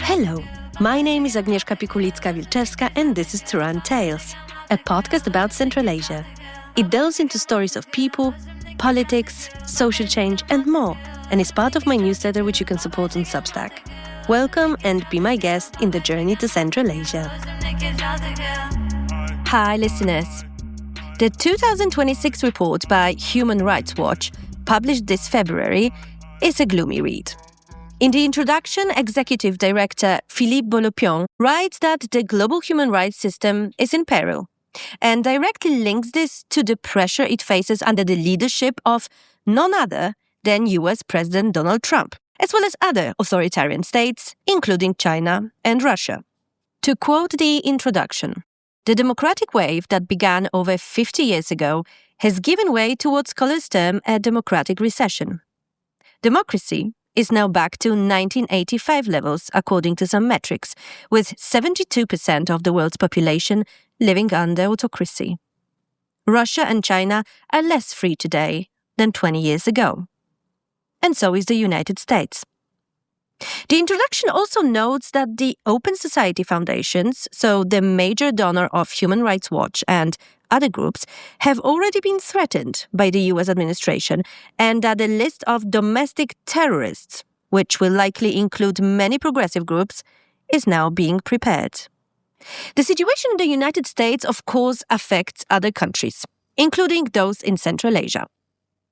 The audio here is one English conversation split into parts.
Hello, my name is Agnieszka Pikulicka-Wilczewska and this is Turan Tales, a podcast about Central Asia. It delves into stories of people, politics, social change and more, and is part of my newsletter which you can support on Substack. Welcome and be my guest in the journey to Central Asia. Hi listeners. The 2026 report by Human Rights Watch, published this February, is a gloomy read. In the introduction, Executive Director Philippe Bolopion writes that the global human rights system is in peril and directly links this to the pressure it faces under the leadership of none other than US President Donald Trump, as well as other authoritarian states, including China and Russia. To quote the introduction, the democratic wave that began over 50 years ago has given way to what scholars term a democratic recession. Democracy is now back to 1985 levels, according to some metrics, with 72% of the world's population living under autocracy. Russia and China are less free today than 20 years ago. And so is the United States. The introduction also notes that the Open Society Foundations, so the major donor of Human Rights Watch and other groups, have already been threatened by the US administration, and that a list of domestic terrorists, which will likely include many progressive groups, is now being prepared. The situation in the United States, of course, affects other countries, including those in Central Asia.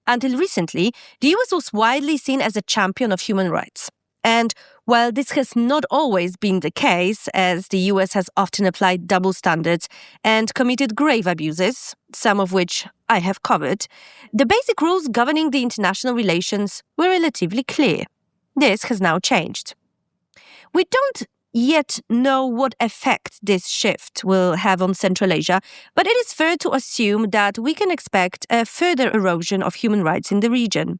Until recently, the US was widely seen as a champion of human rights. And while this has not always been the case, as the US has often applied double standards and committed grave abuses, some of which I have covered, the basic rules governing the international relations were relatively clear. This has now changed. We don't yet know what effect this shift will have on Central Asia, but it is fair to assume that we can expect a further erosion of human rights in the region.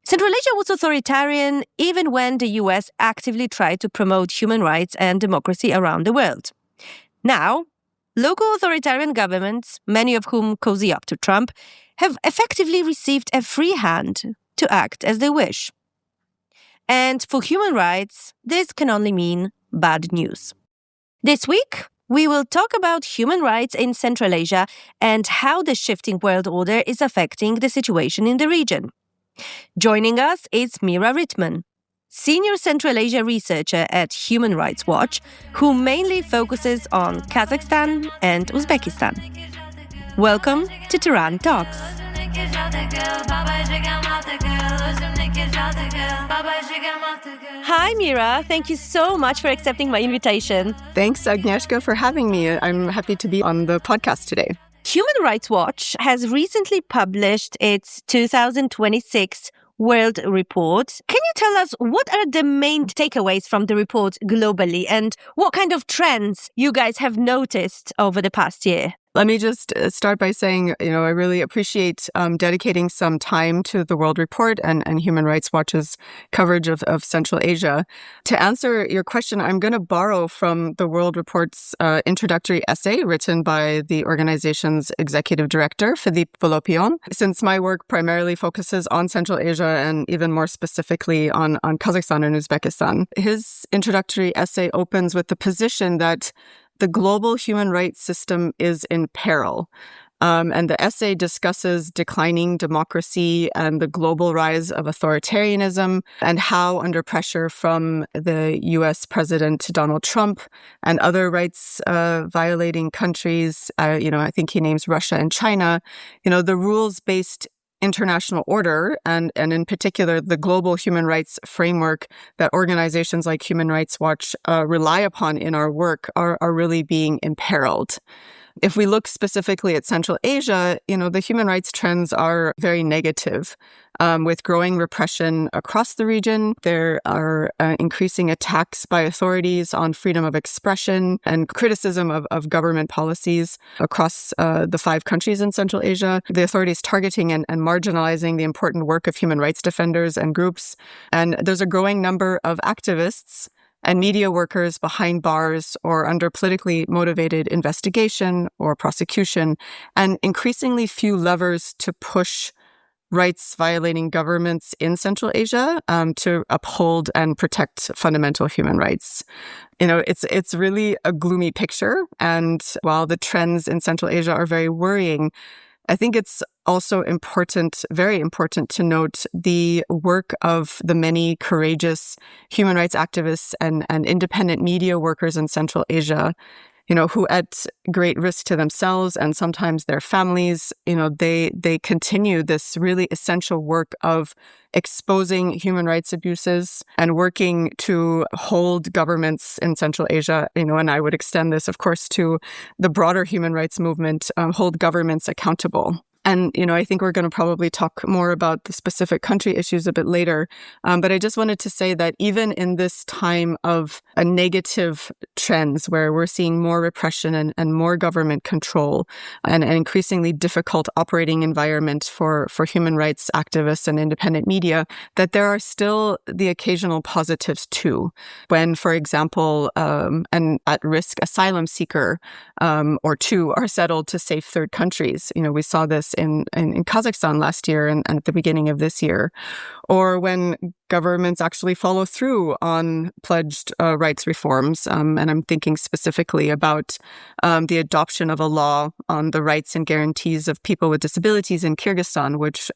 Central Asia was authoritarian even when the US actively tried to promote human rights and democracy around the world. Now, local authoritarian governments, many of whom cozy up to Trump, have effectively received a free hand to act as they wish. And for human rights, this can only mean bad news. This week, we will talk about human rights in Central Asia and how the shifting world order is affecting the situation in the region. Joining us is Mihra Rittmann, Senior Central Asia researcher at Human Rights Watch, who mainly focuses on Kazakhstan and Uzbekistan. Welcome to Turan Talks. Hi Mihra, thank you so much for accepting my invitation. Thanks Agnieszka for having me. I'm happy to be on the podcast today. Human Rights Watch has recently published its 2026 World Report. Can you tell us what are the main takeaways from the report globally and what kind of trends you guys have noticed over the past year? Let me just start by saying, I really appreciate dedicating some time to the World Report and Human Rights Watch's coverage of Central Asia. To answer your question, I'm going to borrow from the World Report's introductory essay written by the organization's executive director, Philippe Bolopion, since my work primarily focuses on Central Asia and even more specifically on Kazakhstan and Uzbekistan. His introductory essay opens with the position that the global human rights system is in peril. And the essay discusses declining democracy and the global rise of authoritarianism and how under pressure from the US President Donald Trump and other rights violating countries, I think he names Russia and China, the rules-based international order and in particular the global human rights framework that organizations like Human Rights Watch rely upon in our work are really being imperiled. If we look specifically at Central Asia, the human rights trends are very negative. With growing repression across the region, there are increasing attacks by authorities on freedom of expression and criticism of government policies across the 5 countries in Central Asia. The authorities targeting and marginalizing the important work of human rights defenders and groups. And there's a growing number of activists and media workers behind bars or under politically motivated investigation or prosecution, and increasingly few levers to push rights-violating governments in Central Asia to uphold and protect fundamental human rights. It's really a gloomy picture. And while the trends in Central Asia are very worrying, I think it's also important, very important, to note the work of the many courageous human rights activists and independent media workers in Central Asia, who at great risk to themselves and sometimes their families, they continue this really essential work of exposing human rights abuses and working to hold governments in Central Asia, and I would extend this, of course, to the broader human rights movement, hold governments accountable. And, I think we're going to probably talk more about the specific country issues a bit later. But I just wanted to say that even in this time of a negative trends where we're seeing more repression and more government control and an increasingly difficult operating environment for human rights activists and independent media, that there are still the occasional positives too. When, for example, an at-risk asylum seeker or two are settled to safe third countries. We saw this in Kazakhstan last year and at the beginning of this year, or when governments actually follow through on pledged rights reforms. And I'm thinking specifically about the adoption of a law on the rights and guarantees of people with disabilities in Kyrgyzstan, which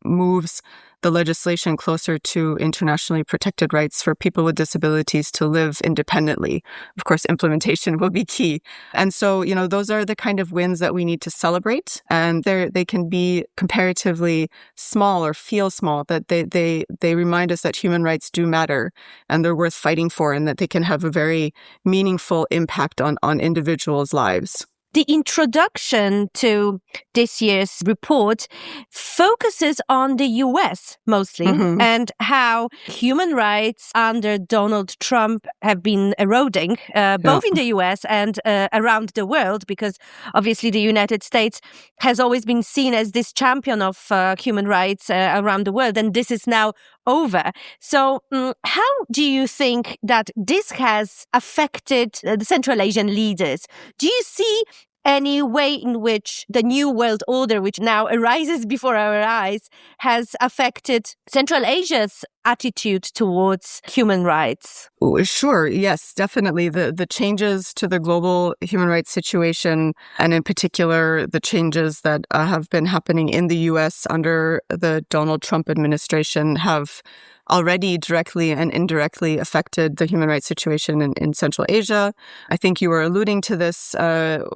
moves the legislation closer to internationally protected rights for people with disabilities to live independently. Of course, implementation will be key. And so, those are the kind of wins that we need to celebrate. And they can be comparatively small or feel small, that they remind us that human rights do matter and they're worth fighting for, and that they can have a very meaningful impact on individuals' lives. The introduction to this year's report focuses on the US mostly, and how human rights under Donald Trump have been eroding, both in the US and around the world, because obviously the United States has always been seen as this champion of human rights around the world, and this is now over. So how do you think that this has affected the Central Asian leaders? Do you see any way in which the new world order, which now arises before our eyes, has affected Central Asia's attitude towards human rights? Sure. Yes, definitely. The changes to the global human rights situation, and in particular, the changes that have been happening in the US under the Donald Trump administration, have already directly and indirectly affected the human rights situation in Central Asia. I think you were alluding to this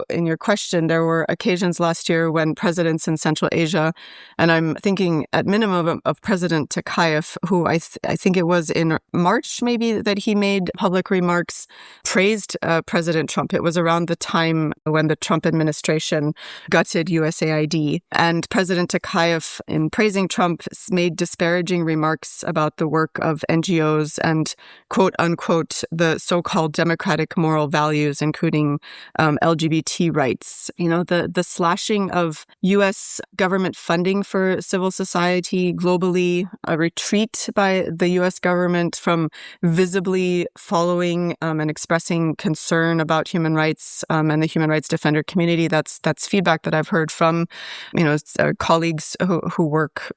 in your question. There were occasions last year when presidents in Central Asia, and I'm thinking at minimum of President Tokayev, who I think it was in March maybe that he made public remarks, praised President Trump. It was around the time when the Trump administration gutted USAID. And President Tokayev, in praising Trump, made disparaging remarks about the work of NGOs and, quote unquote, the so-called democratic moral values, including LGBT rights. The slashing of U.S. government funding for civil society globally, a retreat by the U.S. government from visibly following and expressing concern about human rights and the human rights defender community. That's feedback that I've heard from, colleagues who work,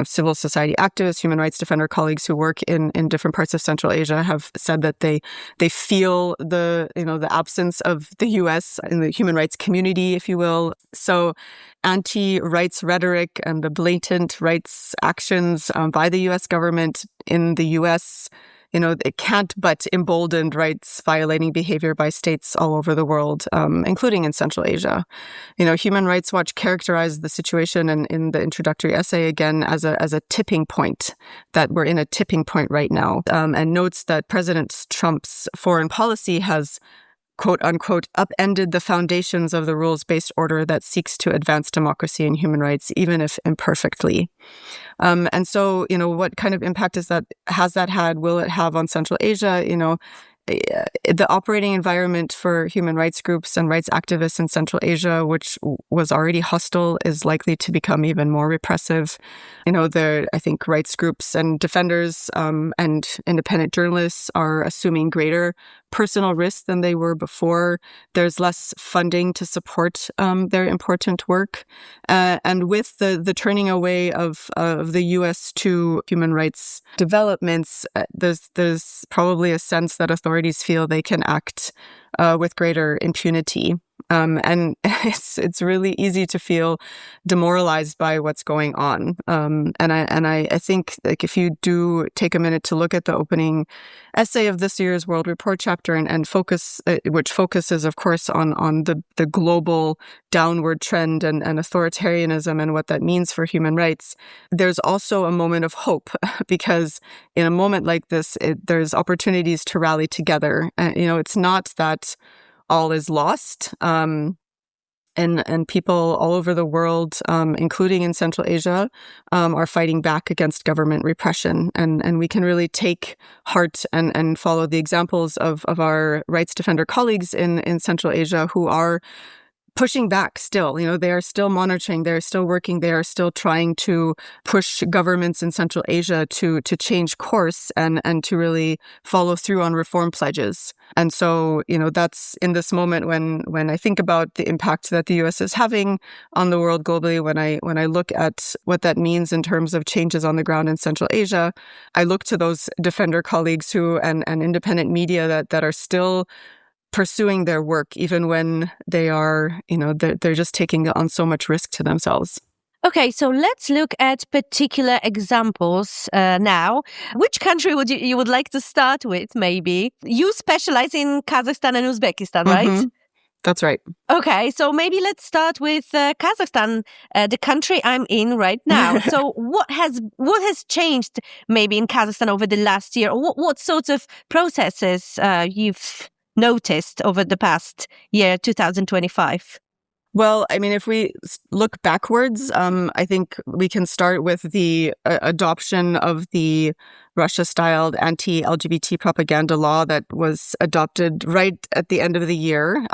civil society activists, human rights defender colleagues who work in different parts of Central Asia have said that they feel the absence of the U.S. in the human rights community, if you will. So anti-rights rhetoric and the blatant rights actions by the U.S. government in the U.S., it can't but embolden rights-violating behavior by states all over the world, including in Central Asia. Human Rights Watch characterized the situation in the introductory essay again as a tipping point, that we're in a tipping point right now, and notes that President Trump's foreign policy has, quote unquote, upended the foundations of the rules-based order that seeks to advance democracy and human rights, even if imperfectly. And so, what kind of impact has that had? Will it have on Central Asia? The operating environment for human rights groups and rights activists in Central Asia, which was already hostile, is likely to become even more repressive. I think rights groups and defenders and independent journalists are assuming greater personal risk than they were before. There's less funding to support their important work. And with the turning away of the U.S. to human rights developments, there's probably a sense that authorities feel they can act with greater impunity. And it's really easy to feel demoralized by what's going on. And I think, like, if you do take a minute to look at the opening essay of this year's World Report chapter and focus, which focuses, of course, on the global downward trend and authoritarianism and what that means for human rights, there's also a moment of hope because in a moment like this, there's opportunities to rally together. It's not that all is lost. And people all over the world, including in Central Asia, are fighting back against government repression. And we can really take heart and follow the examples of our rights defender colleagues in Central Asia who are pushing back still. They are still monitoring, they're still working, they are still trying to push governments in Central Asia to change course and to really follow through on reform pledges. And so, that's in this moment when I think about the impact that the US is having on the world globally, when I look at what that means in terms of changes on the ground in Central Asia, I look to those defender colleagues and independent media that are still pursuing their work, even when they are, they're just taking on so much risk to themselves. Okay, so let's look at particular examples now. Which country would you would like to start with, maybe? You specialize in Kazakhstan and Uzbekistan, right? Mm-hmm. That's right. Okay, so maybe let's start with Kazakhstan, the country I'm in right now. So what has changed maybe in Kazakhstan over the last year? Or what sorts of processes you've noticed over the past year, 2025? Well, if we look backwards, I think we can start with the adoption of the Russia-styled anti-LGBT propaganda law that was adopted right at the end of the year,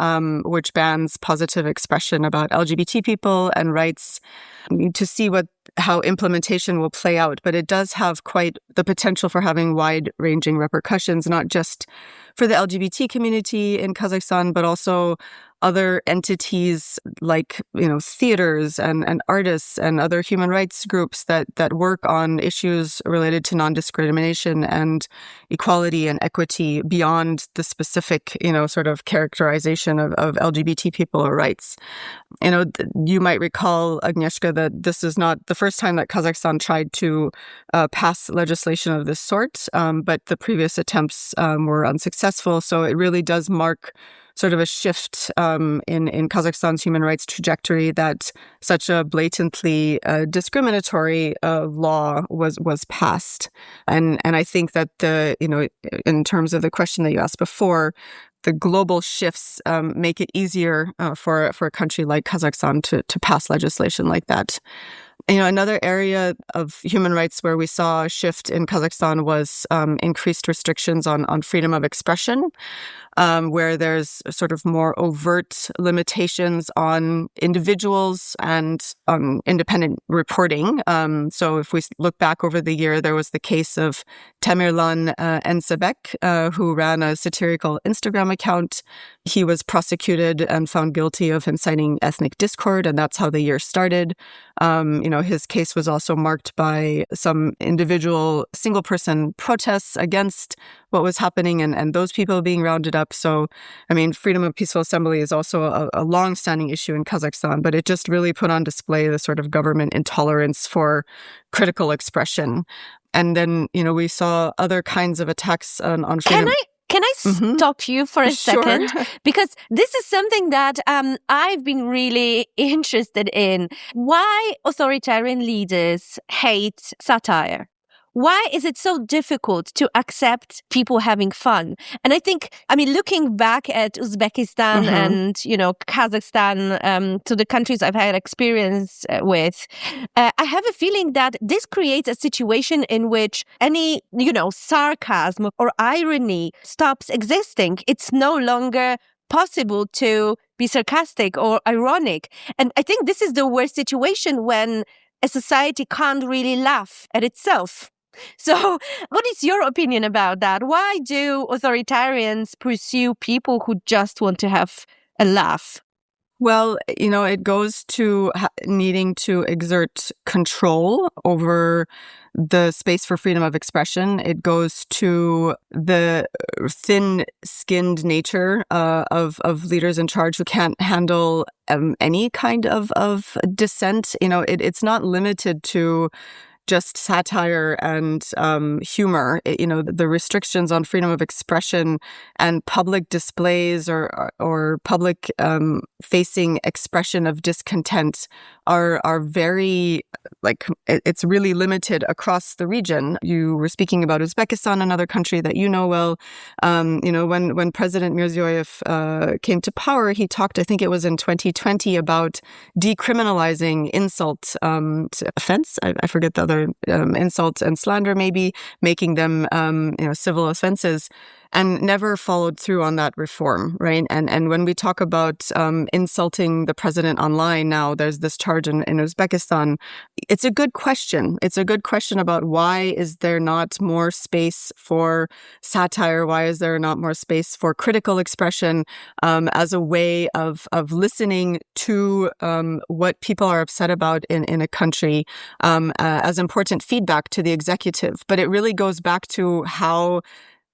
which bans positive expression about LGBT people and rights, to see how implementation will play out. But it does have quite the potential for having wide-ranging repercussions, not just for the LGBT community in Kazakhstan, but also other entities like, theaters and artists and other human rights groups that work on issues related to non-discrimination and equality and equity beyond the specific, sort of characterization of LGBT people or rights. You might recall, Agnieszka, that this is not the first time that Kazakhstan tried to pass legislation of this sort, but the previous attempts were unsuccessful. So it really does mark sort of a shift in Kazakhstan's human rights trajectory that such a blatantly discriminatory law was passed. And I think that in terms of the question that you asked before, the global shifts make it easier for a country like Kazakhstan to pass legislation like that. Another area of human rights where we saw a shift in Kazakhstan was increased restrictions on freedom of expression, where there's sort of more overt limitations on individuals and on independent reporting. So if we look back over the year, there was the case of Tamerlan Ensebek, who ran a satirical Instagram account. He was prosecuted and found guilty of inciting ethnic discord, and that's how the year started. His case was also marked by some individual single-person protests against what was happening and those people being rounded up. So, freedom of peaceful assembly is also a long-standing issue in Kazakhstan, but it just really put on display the sort of government intolerance for critical expression. And then, we saw other kinds of attacks on freedom. Can I stop you for a second? Sure. Because this is something that I've been really interested in. Why authoritarian leaders hate satire? Why is it so difficult to accept people having fun? And I think, looking back at Uzbekistan and, Kazakhstan, to the countries I've had experience with, I have a feeling that this creates a situation in which any, sarcasm or irony stops existing. It's no longer possible to be sarcastic or ironic. And I think this is the worst situation when a society can't really laugh at itself. So what is your opinion about that? Why do authoritarians pursue people who just want to have a laugh? Well, it goes to needing to exert control over the space for freedom of expression. It goes to the thin-skinned nature of leaders in charge who can't handle any kind of dissent. It's not limited to just satire and humor. The restrictions on freedom of expression and public displays or public facing expression of discontent are very, it's really limited across the region. You were speaking about Uzbekistan, another country that you know well. When President Mirziyoyev came to power, he talked, I think it was in 2020, about decriminalizing insult offense. I forget the other insult and slander, maybe making them civil offenses, and never followed through on that reform, right? And when we talk about insulting the president online now, there's this charge in Uzbekistan. It's a good question. It's a good question about why is there not more space for satire? Why is there not more space for critical expression as a way of listening to what people are upset about in a country as important feedback to the executive? But it really goes back to how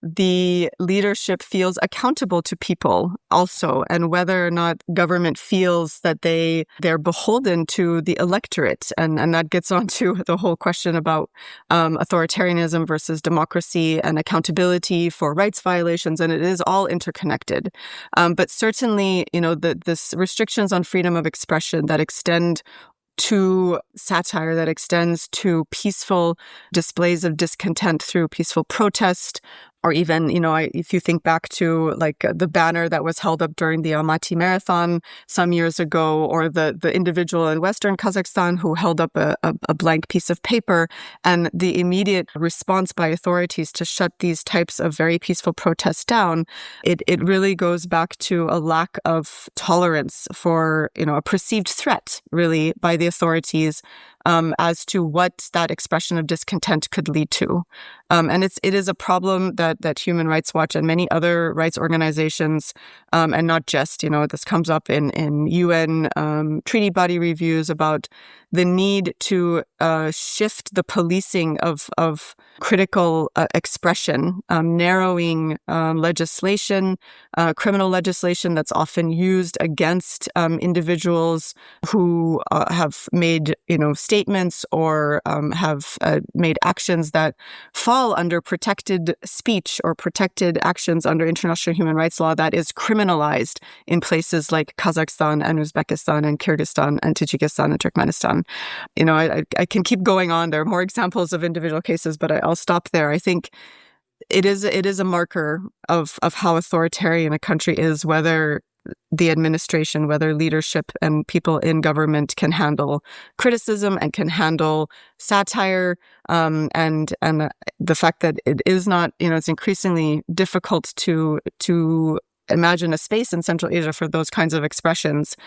the leadership feels accountable to people also, and whether or not government feels that they're beholden to the electorate. And that gets onto the whole question about authoritarianism versus democracy and accountability for rights violations. And it is all interconnected. But certainly, this restrictions on freedom of expression that extend to satire, that extends to peaceful displays of discontent through peaceful protest, or even, if you think back to the banner that was held up during the Almaty Marathon some years ago, or the individual in Western Kazakhstan who held up a blank piece of paper, and the immediate response by authorities to shut these types of very peaceful protests down, it really goes back to a lack of tolerance for, a perceived threat, really, by the authorities as to what that expression of discontent could lead to. And it is a problem that Human Rights Watch and many other rights organizations, and not just, this comes up in UN treaty body reviews about the need to shift the policing of critical expression, narrowing legislation, criminal legislation that's often used against individuals who have made, statements or have made actions that fall under protected speech or protected actions under international human rights law that is criminalized in places like Kazakhstan and Uzbekistan and Kyrgyzstan and Tajikistan and Turkmenistan. I can keep going on. There are more examples of individual cases, but I'll stop there. I think it is a marker of how authoritarian a country is, whether the administration, whether leadership and people in government can handle criticism and can handle satire, and the fact that it is not, it's increasingly difficult to imagine a space in Central Asia for those kinds of expressions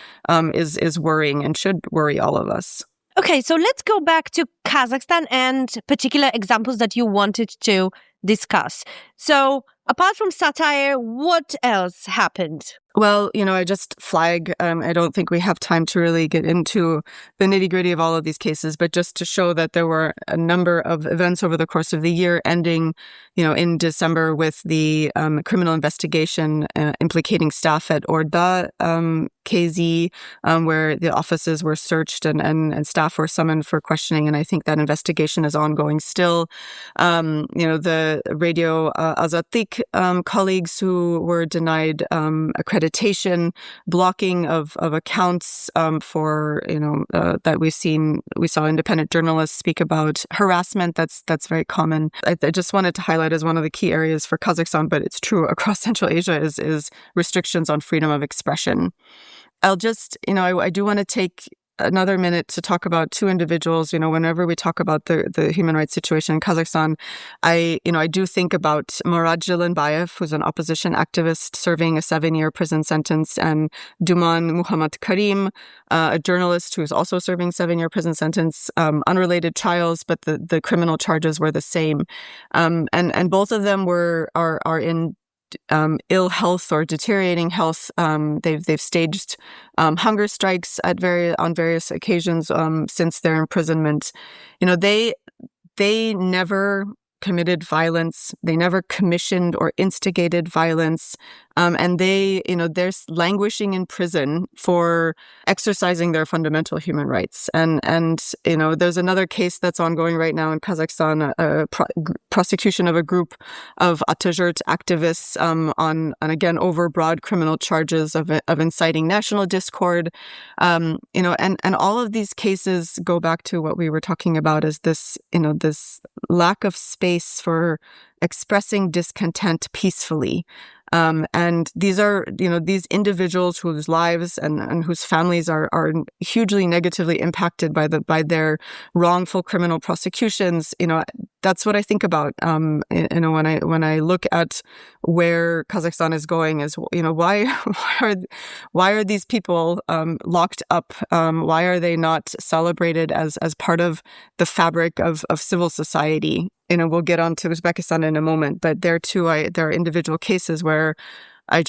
is worrying and should worry all of us. Okay, so let's go back to Kazakhstan and particular examples that you wanted to discuss. So apart from satire, what else happened? Well, I just flag, I don't think we have time to really get into the nitty-gritty of all of these cases, but just to show that there were a number of events over the course of the year, ending, in December with the criminal investigation implicating staff at Orda KZ, where the offices were searched and staff were summoned for questioning. And I think that investigation is ongoing still. The Radio Azatlik colleagues who were denied accreditation, blocking of accounts for that we saw independent journalists speak about harassment. That's very common. I just wanted to highlight as one of the key areas for Kazakhstan, but it's true across Central Asia, is restrictions on freedom of expression. I'll just, I do want to take another minute to talk about two individuals. Whenever we talk about the human rights situation in Kazakhstan, I do think about Murad Jilanbayev, who's an opposition activist serving a 7-year prison sentence, and Duman Muhammad Karim, a journalist who's also serving 7-year prison sentence, unrelated trials, but the criminal charges were the same. And both of them are in ill health or deteriorating health. They've staged hunger strikes on various occasions since their imprisonment. They never committed violence. They never commissioned or instigated violence. And they're languishing in prison for exercising their fundamental human rights. And there's another case that's ongoing right now in Kazakhstan, a prosecution of a group of Atajurt activists on again, overbroad criminal charges of inciting national discord. And all of these cases go back to what we were talking about, is this lack of space for expressing discontent peacefully. And these are, these individuals whose lives and whose families are hugely negatively impacted by their wrongful criminal prosecutions. That's what I think about. When I look at where Kazakhstan is going, is why are these people locked up? Why are they not celebrated as part of the fabric of civil society? We'll get on to Uzbekistan in a moment, but there too, there are individual cases where I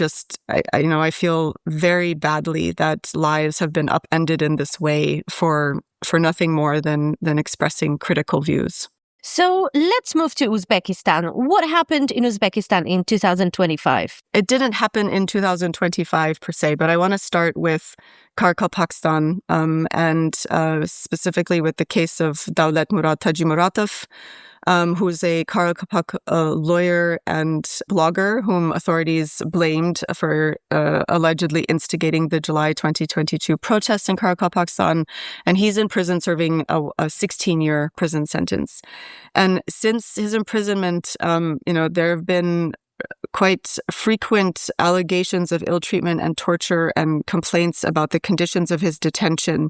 feel very badly that lives have been upended in this way for nothing more than expressing critical views. So let's move to Uzbekistan. What happened in Uzbekistan in 2025? It didn't happen in 2025 per se, but I want to start with Karakalpakstan and specifically with the case of Davlet Murad Tajimuratov, who's a Karakalpak lawyer and blogger whom authorities blamed for allegedly instigating the July 2022 protests in Karakalpakstan. And he's in prison serving a 16-year prison sentence. And since his imprisonment, there have been quite frequent allegations of ill treatment and torture and complaints about the conditions of his detention.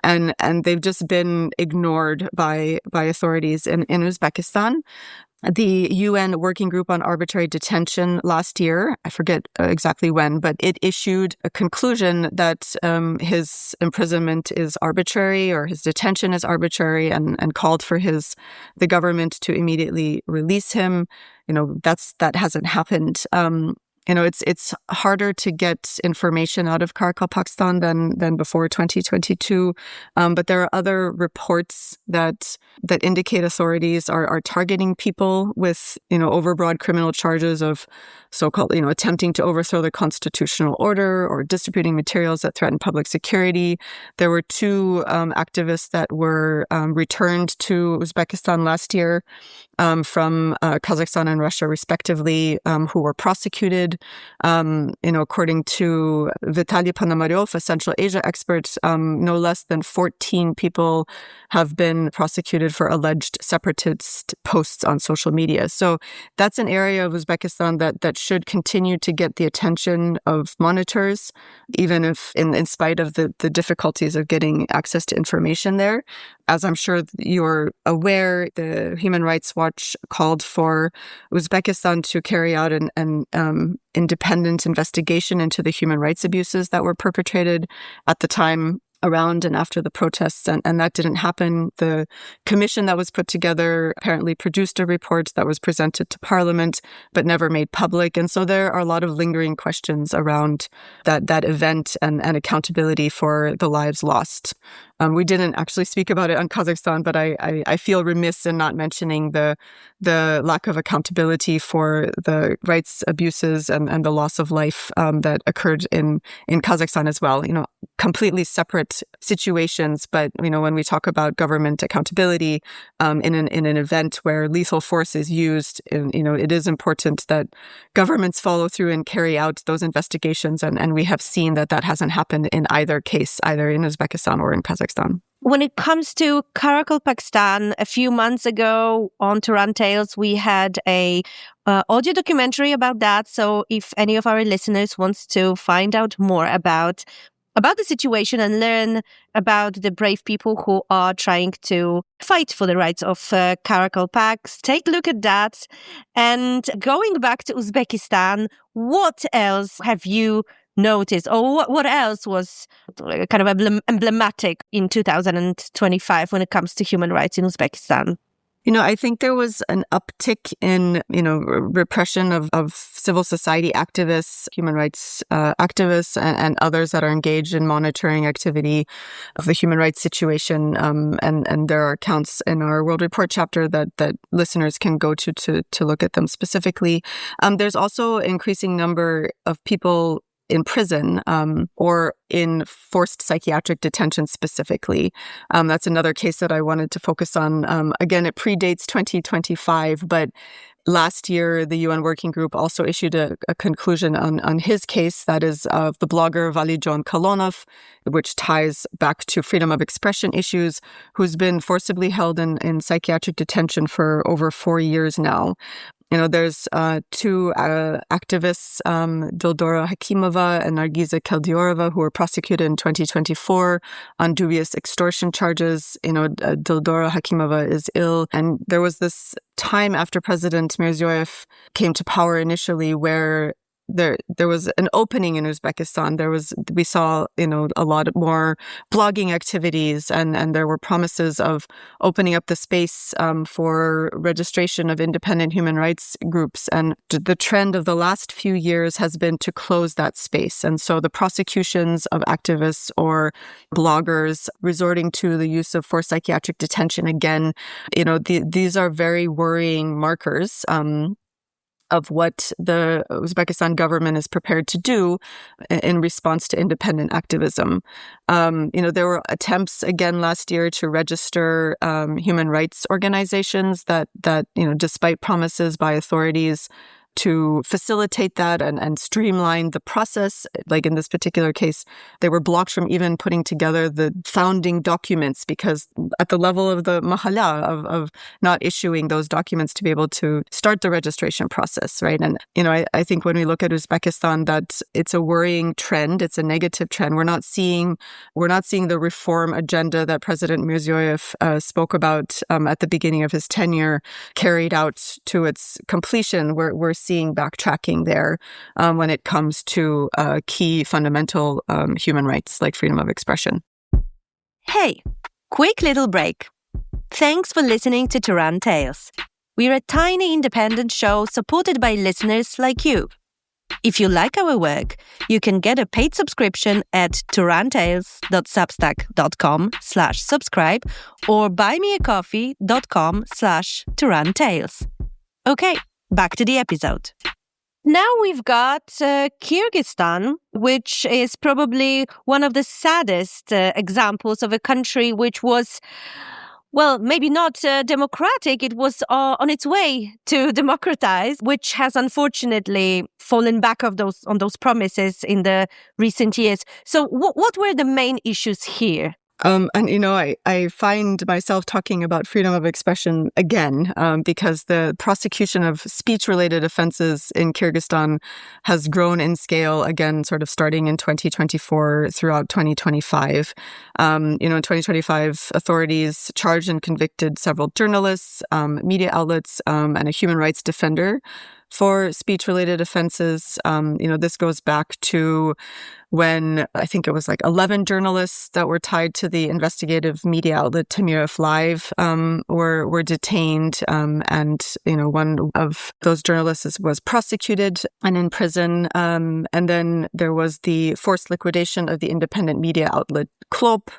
And they've just been ignored by authorities in Uzbekistan. The UN Working Group on Arbitrary Detention last year, I forget exactly when, but it issued a conclusion that his imprisonment is arbitrary, or his detention is arbitrary, and called for the government to immediately release him. That hasn't happened. It's harder to get information out of Karakalpakstan than before 2022. But there are other reports that indicate authorities are targeting people with, overbroad criminal charges of so-called, attempting to overthrow the constitutional order or distributing materials that threaten public security. There were two activists that were returned to Uzbekistan last year from Kazakhstan and Russia, respectively, who were prosecuted. According to Vitaly Ponomaryov, a Central Asia expert, no less than 14 people have been prosecuted for alleged separatist posts on social media. So that's an area of Uzbekistan that should continue to get the attention of monitors, even if in spite of the difficulties of getting access to information there. As I'm sure you're aware, the Human Rights Watch called for Uzbekistan to carry out an independent investigation into the human rights abuses that were perpetrated at the time around and after the protests, and that didn't happen. The commission that was put together apparently produced a report that was presented to Parliament, but never made public. And so there are a lot of lingering questions around that event and accountability for the lives lost. We didn't actually speak about it on Kazakhstan, but I feel remiss in not mentioning the lack of accountability for the rights abuses and the loss of life that occurred in Kazakhstan as well. Completely separate situations, but when we talk about government accountability in an event where lethal force is used, it is important that governments follow through and carry out those investigations, and we have seen that hasn't happened in either case, either in Uzbekistan or in Kazakhstan. When it comes to Karakalpakstan, a few months ago on Tehran Tales, we had a audio documentary about that. So if any of our listeners wants to find out more about about the situation and learn about the brave people who are trying to fight for the rights of Karakalpaks. Take a look at that. And going back to Uzbekistan, what else have you noticed, or what else was kind of emblematic in 2025 when it comes to human rights in Uzbekistan? I think there was an uptick in, repression of civil society activists, human rights activists, and others that are engaged in monitoring activity of the human rights situation. And there are accounts in our World Report chapter that listeners can go to look at them specifically. There's also an increasing number of people in prison or in forced psychiatric detention specifically. That's another case that I wanted to focus on. Again, it predates 2025, but last year, the UN Working Group also issued a conclusion on his case, that is of the blogger Valijon Kalonov, which ties back to freedom of expression issues, who's been forcibly held in psychiatric detention for over 4 years now. There's two activists, Dildora Hakimova and Nargiza Keldiorova, who were prosecuted in 2024 on dubious extortion charges. Dildora Hakimova is ill. And there was this time after President Mirziyoyev came to power initially where there was an opening in Uzbekistan. We saw, a lot more blogging activities, and there were promises of opening up the space for registration of independent human rights groups. And the trend of the last few years has been to close that space. And so the prosecutions of activists or bloggers resorting to the use of forced psychiatric detention, again, these are very worrying markers of what the Uzbekistan government is prepared to do in response to independent activism. There were attempts again last year to register human rights organizations that despite promises by authorities to facilitate that and streamline the process. Like in this particular case, they were blocked from even putting together the founding documents because at the level of the mahalla of not issuing those documents to be able to start the registration process, right? And, I think when we look at Uzbekistan, that it's a worrying trend. It's a negative trend. We're not seeing the reform agenda that President Mirziyoyev spoke about at the beginning of his tenure carried out to its completion. We're seeing backtracking there when it comes to key fundamental human rights like freedom of expression. Hey, quick little break. Thanks for listening to Tehran Tales. We're a tiny independent show supported by listeners like you. If you like our work, you can get a paid subscription at tehranTales.substack.com/subscribe or buymeacoffee.com/TehranTales. Okay, back to the episode. Now we've got Kyrgyzstan, which is probably one of the saddest examples of a country which was, well, maybe not democratic. It was on its way to democratize, which has unfortunately fallen back on those promises in the recent years. So what were the main issues here? I find myself talking about freedom of expression again because the prosecution of speech-related offenses in Kyrgyzstan has grown in scale again, sort of starting in 2024 throughout 2025. In 2025, authorities charged and convicted several journalists, media outlets, and a human rights defender for speech-related offenses. This goes back to when I think it was like 11 journalists that were tied to the investigative media outlet Tamirov Live were detained. And one of those journalists was prosecuted and in prison. And then there was the forced liquidation of the independent media outlet Klop,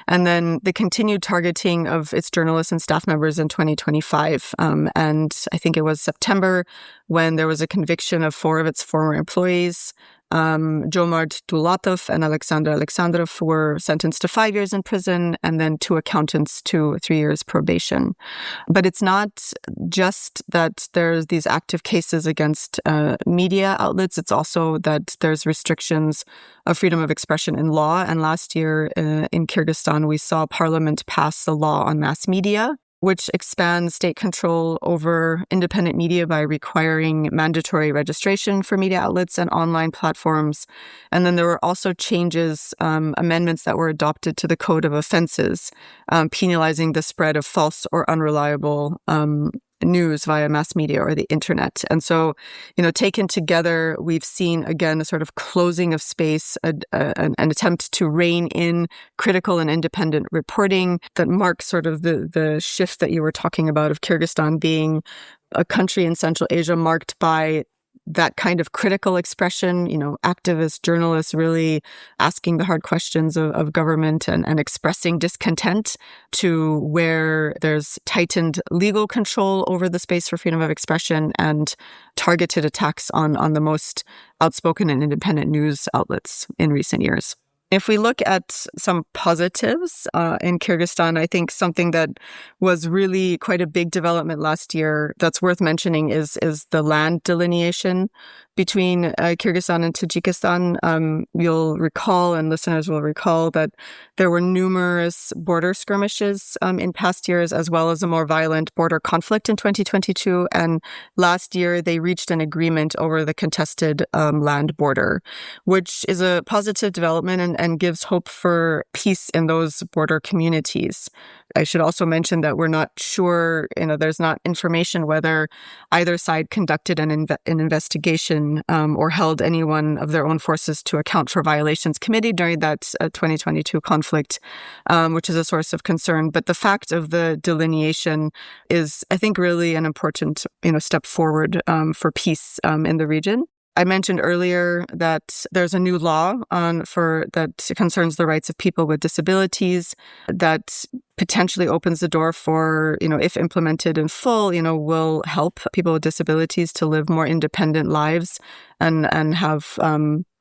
and then the continued targeting of its journalists and staff members in 2025. And I think it was September when there was a conviction of 4 of its former employees. Jomart Dulatov and Alexander Alexandrov were sentenced to 5 years in prison, and then 2 accountants to 3 years probation. But it's not just that there's these active cases against media outlets. It's also that there's restrictions of freedom of expression in law. And last year in Kyrgyzstan, we saw Parliament pass a law on mass media. which expands state control over independent media by requiring mandatory registration for media outlets and online platforms. And then there were also changes, amendments that were adopted to the Code of Offenses, penalizing the spread of false or unreliable news via mass media or the internet. And so, taken together, we've seen, again, a sort of closing of space, an attempt to rein in critical and independent reporting that marks sort of the shift that you were talking about of Kyrgyzstan being a country in Central Asia marked by that kind of critical expression, activists, journalists really asking the hard questions of government and expressing discontent, to where there's tightened legal control over the space for freedom of expression and targeted attacks on the most outspoken and independent news outlets in recent years. If we look at some positives in Kyrgyzstan, I think something that was really quite a big development last year that's worth mentioning is the land delineation between Kyrgyzstan and Tajikistan. You'll recall, and listeners will recall, that there were numerous border skirmishes in past years, as well as a more violent border conflict in 2022. And last year, they reached an agreement over the contested land border, which is a positive development and gives hope for peace in those border communities. I should also mention that we're not sure, there's not information whether either side conducted an investigation or held anyone of their own forces to account for violations committed during that 2022 conflict, which is a source of concern. But the fact of the delineation is, I think, really an important, step forward for peace in the region. I mentioned earlier that there's a new law that concerns the rights of people with disabilities that potentially opens the door for, if implemented in full, will help people with disabilities to live more independent lives and have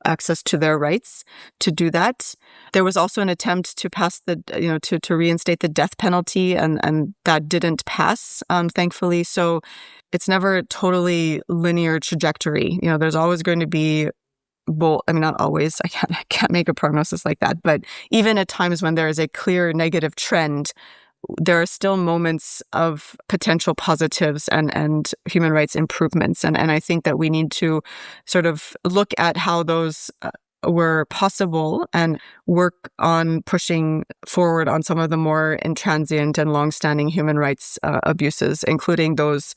access to their rights to do that. There was also an attempt to pass to reinstate the death penalty, and that didn't pass, thankfully. So it's never a totally linear trajectory. There's always going to be not always. I can't make a prognosis like that. But even at times when there is a clear negative trend, there are still moments of potential positives and human rights improvements. And I think that we need to sort of look at how those were possible and work on pushing forward on some of the more intransient and longstanding human rights abuses, including those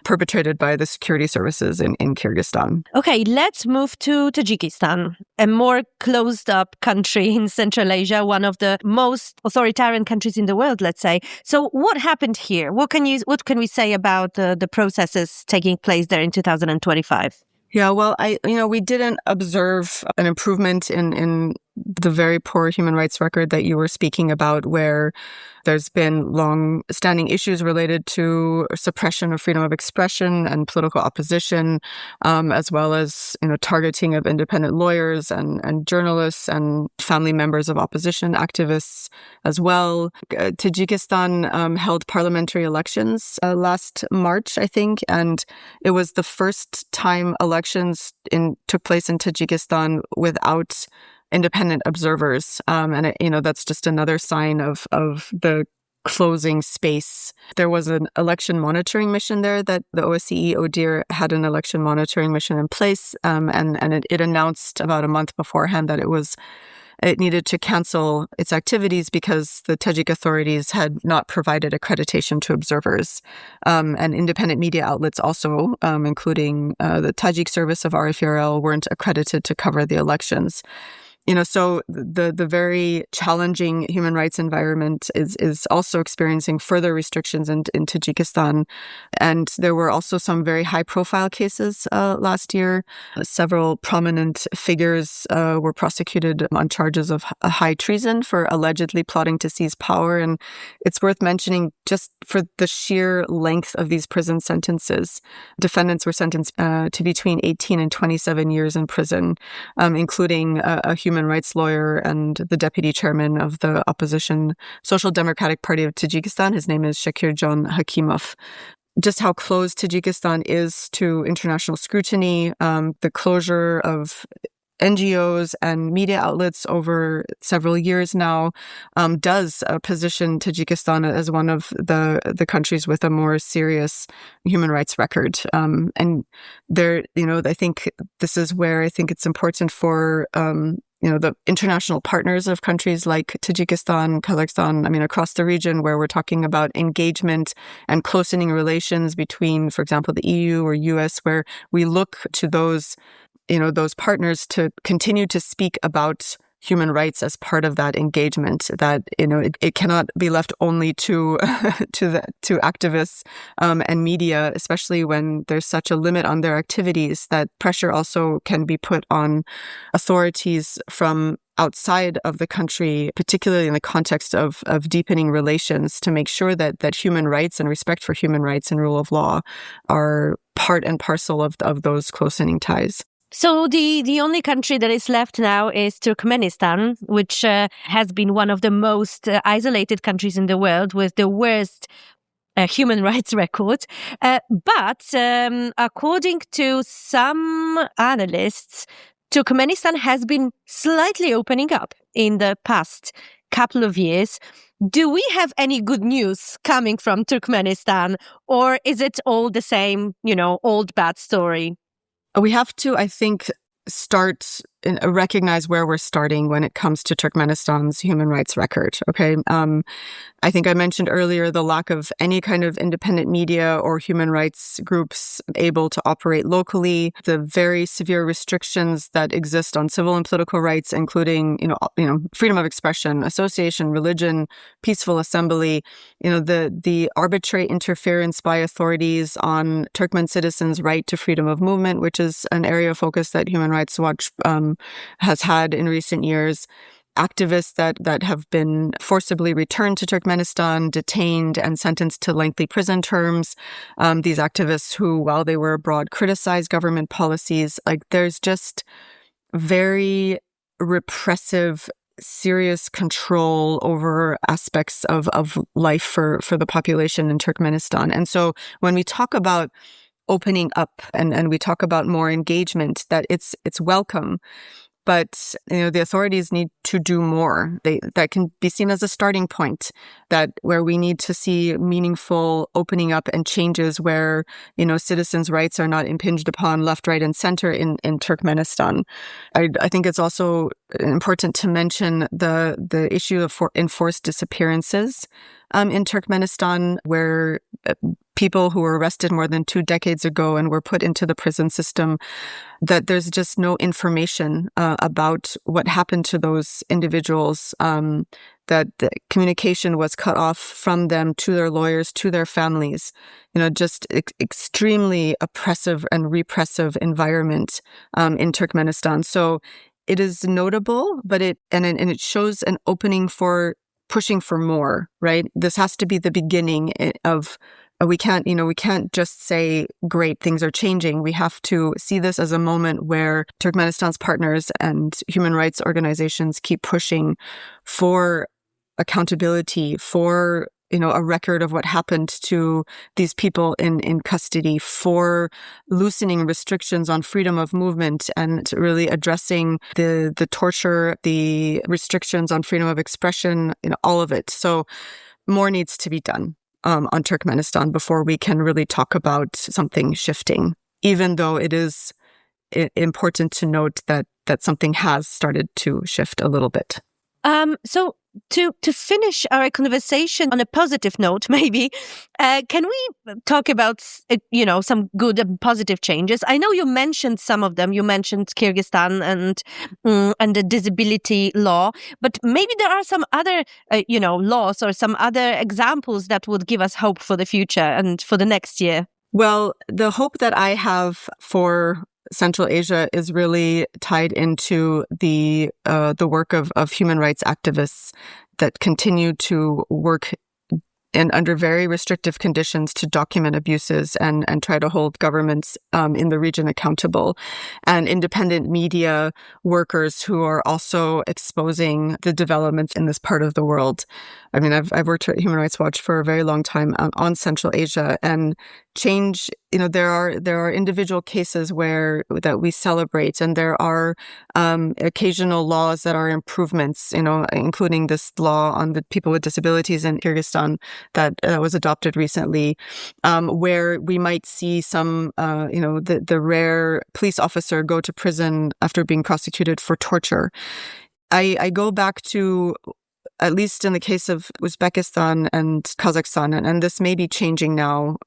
perpetrated by the security services in Kyrgyzstan. Okay, let's move to Tajikistan, a more closed-up country in Central Asia, one of the most authoritarian countries in the world, let's say. So what happened here? What can we say about the processes taking place there in 2025? Yeah, well, we didn't observe an improvement in the very poor human rights record that you were speaking about, where there's been long-standing issues related to suppression of freedom of expression and political opposition, as well as targeting of independent lawyers and journalists and family members of opposition activists as well. Tajikistan held parliamentary elections last March, I think, and it was the first time elections took place in Tajikistan without independent observers. And that's just another sign of the closing space. There was an election monitoring mission there that the OSCE ODIHR had an election monitoring mission in place. And it announced about a month beforehand that it needed to cancel its activities because the Tajik authorities had not provided accreditation to observers. And independent media outlets also, including the Tajik service of RFRL, weren't accredited to cover the elections. So the very challenging human rights environment is also experiencing further restrictions in Tajikistan. And there were also some very high-profile cases last year. Several prominent figures were prosecuted on charges of high treason for allegedly plotting to seize power. And it's worth mentioning, just for the sheer length of these prison sentences, defendants were sentenced to between 18 and 27 years in prison, including a human rights lawyer and the deputy chairman of the opposition Social Democratic Party of Tajikistan. His name is Shakirjon Hakimov. Just how close Tajikistan is to international scrutiny, the closure of NGOs and media outlets over several years now does position Tajikistan as one of the countries with a more serious human rights record. And there, I think this is where I think it's important for the international partners of countries like Tajikistan, Kazakhstan, across the region, where we're talking about engagement and closening relations between, for example, the EU or US, where we look to those partners to continue to speak about human rights as part of that engagement, that, it cannot be left only to activists and media, especially when there's such a limit on their activities, that pressure also can be put on authorities from outside of the country, particularly in the context of deepening relations, to make sure that human rights and respect for human rights and rule of law are part and parcel of those closening ties. So the only country that is left now is Turkmenistan, which has been one of the most isolated countries in the world with the worst human rights record. But according to some analysts, Turkmenistan has been slightly opening up in the past couple of years. Do we have any good news coming from Turkmenistan, or is it all the same, old bad story? We have to, I think, start and recognize where we're starting when it comes to Turkmenistan's human rights record. Okay. I think I mentioned earlier the lack of any kind of independent media or human rights groups able to operate locally, the very severe restrictions that exist on civil and political rights, including, freedom of expression, association, religion, peaceful assembly, the arbitrary interference by authorities on Turkmen citizens' right to freedom of movement, which is an area of focus that Human Rights Watch has had in recent years. Activists that have been forcibly returned to Turkmenistan, detained and sentenced to lengthy prison terms. These activists who, while they were abroad, criticized government policies. There's just very repressive, serious control over aspects of life for the population in Turkmenistan. And so when we talk about opening up and we talk about more engagement, that it's welcome. But, the authorities need to do more. That can be seen as a starting point, that where we need to see meaningful opening up and changes where, citizens' rights are not impinged upon left, right, and center in Turkmenistan. I think it's also important to mention the issue of enforced disappearances in Turkmenistan, where people who were arrested more than 2 decades ago and were put into the prison system, that there's just no information about what happened to those individuals, that the communication was cut off from them to their lawyers, to their families, just extremely oppressive and repressive environment in Turkmenistan. So it is notable, but it shows an opening for pushing for more, right? This has to be the beginning of we can't just say, great, things are changing. We have to see this as a moment where Turkmenistan's partners and human rights organizations keep pushing for accountability, for, a record of what happened to these people in custody, for loosening restrictions on freedom of movement and really addressing the torture, the restrictions on freedom of expression, all of it. So more needs to be done on Turkmenistan before we can really talk about something shifting, even though it is important to note that something has started to shift a little bit. So to finish our conversation on a positive note, maybe, can we talk about, some good and positive changes? I know you mentioned some of them. You mentioned Kyrgyzstan and the disability law, but maybe there are some other, laws or some other examples that would give us hope for the future and for the next year. Well, the hope that I have for Central Asia is really tied into the work of human rights activists that continue to work and under very restrictive conditions to document abuses and try to hold governments in the region accountable, and independent media workers who are also exposing the developments in this part of the world. I mean, I've worked at Human Rights Watch for a very long time on Central Asia, and change, there are individual cases that we celebrate, and there are occasional laws that are improvements, including this law on the people with disabilities in Kyrgyzstan that was adopted recently, where we might see some, the rare police officer go to prison after being prosecuted for torture. I go back to, at least in the case of Uzbekistan and Kazakhstan, and this may be changing now,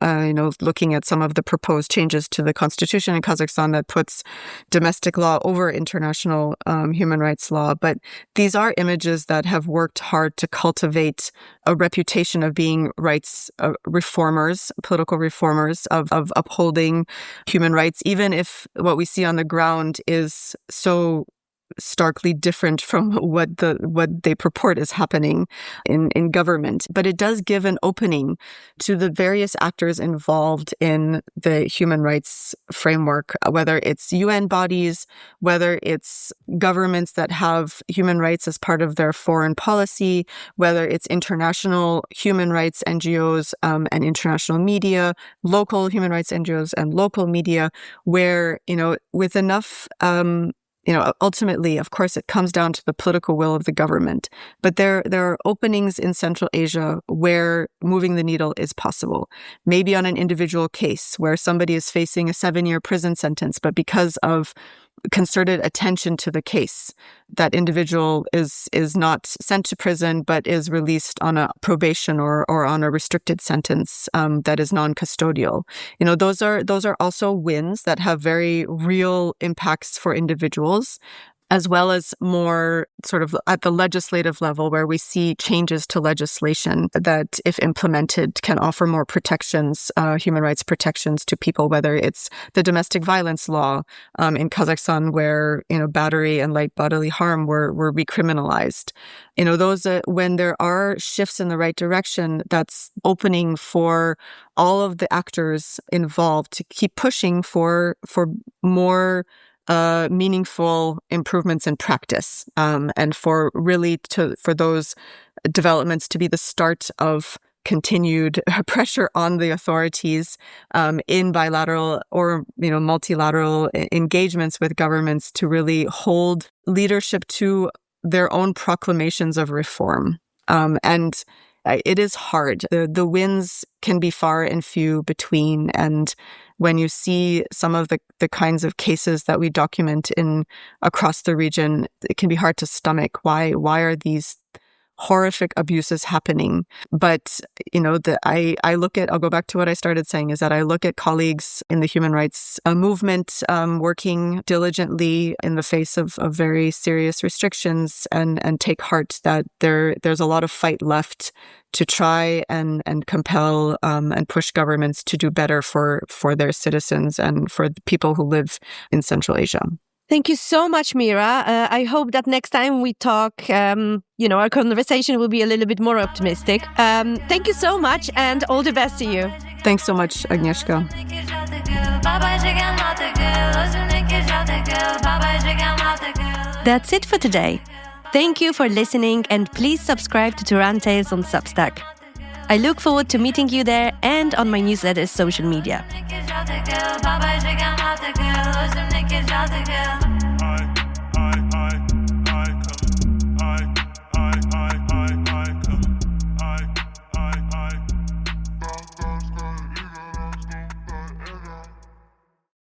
looking at some of the proposed changes to the constitution in Kazakhstan that puts domestic law over international human rights law. But these are images that have worked hard to cultivate a reputation of being rights reformers, political reformers, of upholding human rights, even if what we see on the ground is so starkly different from what they purport is happening in government. But it does give an opening to the various actors involved in the human rights framework, whether it's UN bodies, whether it's governments that have human rights as part of their foreign policy, whether it's international human rights NGOs and international media, local human rights NGOs and local media, where, with enough ultimately, of course, it comes down to the political will of the government. But there are openings in Central Asia where moving the needle is possible. Maybe on an individual case where somebody is facing a 7-year prison sentence, but because of concerted attention to the case, that individual is not sent to prison, but is released on a probation or on a restricted sentence that is non-custodial. Those are also wins that have very real impacts for individuals, as well as more sort of at the legislative level, where we see changes to legislation that, if implemented, can offer more protections, human rights protections to people, whether it's the domestic violence law in Kazakhstan, where, battery and light bodily harm were recriminalized. Those, when there are shifts in the right direction, that's opening for all of the actors involved to keep pushing for more meaningful improvements in practice, and for those developments to be the start of continued pressure on the authorities in bilateral or multilateral engagements with governments to really hold leadership to their own proclamations of reform. And it is hard. The wins can be far and few between. And when you see some of the kinds of cases that we document across the region, it can be hard to stomach. Why are these horrific abuses happening? But, I'll go back to what I started saying, is that I look at colleagues in the human rights movement working diligently in the face of very serious restrictions, and take heart that there's a lot of fight left to try and compel and push governments to do better for their citizens and for the people who live in Central Asia. Thank you so much, Mihra. I hope that next time we talk, our conversation will be a little bit more optimistic. Thank you so much, and all the best to you. Thanks so much, Agnieszka. That's it for today. Thank you for listening, and please subscribe to Turan Tales on Substack. I look forward to meeting you there and on my newsletter's social media.